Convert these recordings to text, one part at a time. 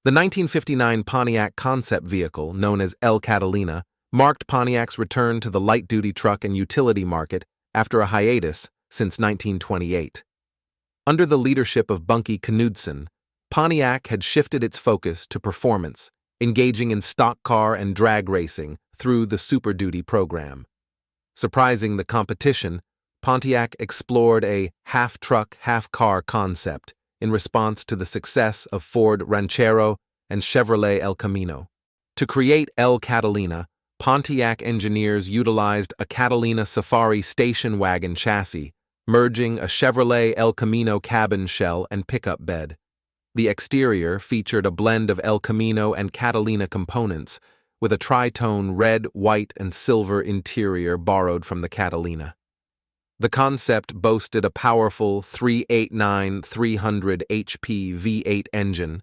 The 1959 Pontiac concept vehicle, known as El Catalina, marked Pontiac's return to the light-duty truck and utility market after a hiatus since 1928. Under the leadership of Bunky Knudsen, Pontiac had shifted its focus to performance, engaging in stock car and drag racing through the Super Duty program. Surprising the competition, Pontiac explored a half-truck, half-car concept in response to the success of Ford Ranchero and Chevrolet El Camino. To create El Catalina, Pontiac engineers utilized a Catalina Safari station wagon chassis, merging a Chevrolet El Camino cabin shell and pickup bed. The exterior featured a blend of El Camino and Catalina components, with a tritone red, white, and silver interior borrowed from the Catalina. The concept boasted a powerful 389-300 HP V8 engine,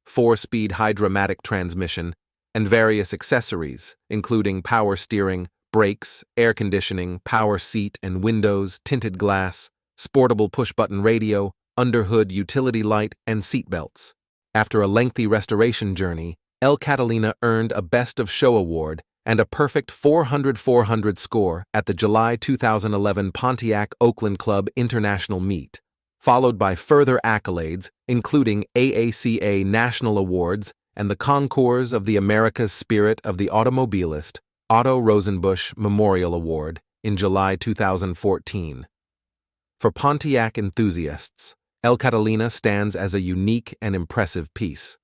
4-speed hydromatic transmission, and various accessories, including power steering, brakes, air conditioning, power seat and windows, tinted glass, sportable push-button radio, underhood utility light, and seat belts. After a lengthy restoration journey, El Catalina earned a Best of Show award and a perfect 400-400 score at the July 2011 Pontiac Oakland Club International Meet, followed by further accolades including AACA National Awards and the Concours of the America's Spirit of the Automobilist Otto Rosenbusch Memorial Award in July 2014. For Pontiac enthusiasts, El Catalina stands as a unique and impressive piece.